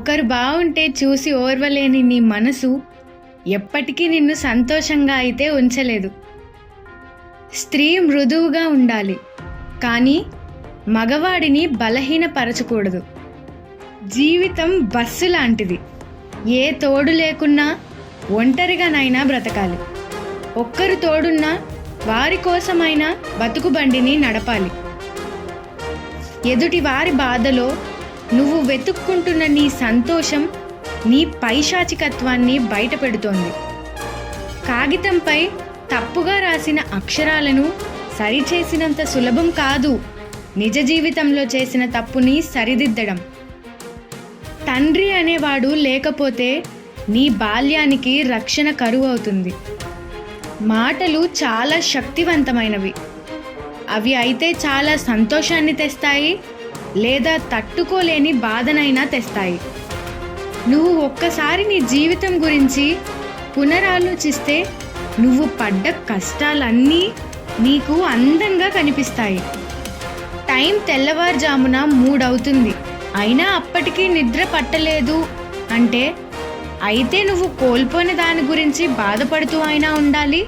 ఒకరు బావుంటే చూసి ఓర్వలేని నీ మనసు ఎప్పటికీ నిన్ను సంతోషంగా అయితే ఉంచలేదు. స్త్రీ మృదువుగా ఉండాలి, కానీ మగవాడిని బలహీనపరచకూడదు. జీవితం బస్సు లాంటిది. ఏ తోడు లేకున్నా ఒంటరిగానైనా బ్రతకాలి. ఒక్కరు తోడున్నా వారి కోసమైనా బతుకు బండిని నడపాలి. ఎదుటి వారి బాధలో నువ్వు వెతుక్కుంటున్న నీ సంతోషం నీ పైశాచికత్వాన్ని బయటపెడుతోంది. కాగితంపై తప్పుగా రాసిన అక్షరాలను సరిచేసినంత సులభం కాదు నిజ జీవితంలో చేసిన తప్పుని సరిదిద్దడం. తండ్రి అనేవాడు లేకపోతే నీ బాల్యానికి రక్షణ కరువు అవుతుంది. మాటలు చాలా శక్తివంతమైనవి. అవి అయితే చాలా సంతోషాన్ని తెస్తాయి, లేదా తట్టుకోలేని బాధనైనా తెస్తాయి. నువ్వు ఒక్కసారి నీ జీవితం గురించి పునరాలోచిస్తే నువ్వు పడ్డ కష్టాలన్నీ నీకు అందంగా కనిపిస్తాయి. టైం తెల్లవారుజామున 3 అవుతుంది, అయినా అప్పటికీ నిద్ర పట్టలేదు అంటే అయితే నువ్వు కోల్పోయిన దాని గురించి బాధపడుతూ అయినా ఉండాలి,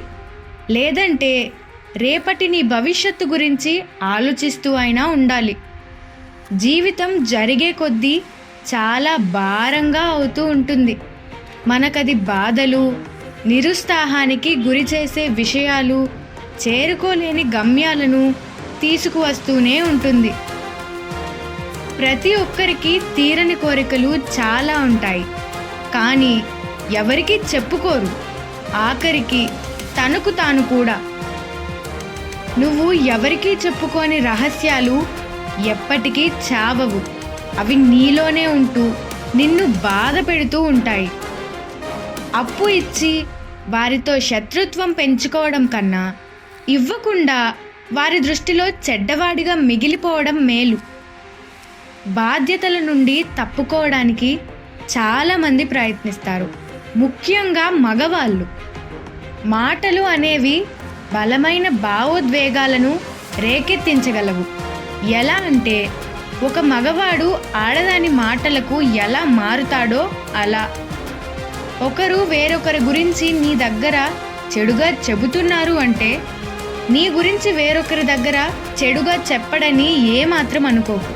లేదంటే రేపటి నీ భవిష్యత్తు గురించి ఆలోచిస్తూ అయినా ఉండాలి. జీవితం జరిగే కొద్దీ చాలా భారంగా అవుతూ ఉంటుంది. మనకది బాధలు, నిరుత్సాహానికి గురి చేసే విషయాలు, చేరుకోలేని గమ్యాలను తీసుకువస్తూనే ఉంటుంది. ప్రతి ఒక్కరికి తీరని కోరికలు చాలా ఉంటాయి, కానీ ఎవరికి చెప్పుకోరు, ఆఖరికి తనకు తాను కూడా. నువ్వు ఎవరికీ చెప్పుకోని రహస్యాలు ఎప్పటికీ చావవు. అవి నీలోనే ఉంటూ నిన్ను బాధ పెడుతూ ఉంటాయి. అప్పు ఇచ్చి వారితో శత్రుత్వం పెంచుకోవడం కన్నా ఇవ్వకుండా వారి దృష్టిలో చెడ్డవాడిగా మిగిలిపోవడం మేలు. బాధ్యతల నుండి తప్పుకోవడానికి చాలామంది ప్రయత్నిస్తారు, ముఖ్యంగా మగవాళ్ళు. మాటలు అనేవి బలమైన భావోద్వేగాలను రేకెత్తించగలవు. ఎలా అంటే ఒక మగవాడు ఆడదాని మాటలకు ఎలా మారుతాడో అలా. ఒకరు వేరొకరి గురించి నీ దగ్గర చెడుగా చెబుతున్నారు అంటే నీ గురించి వేరొకరి దగ్గర చెడుగా చెప్పడని ఏమాత్రం అనుకోకు.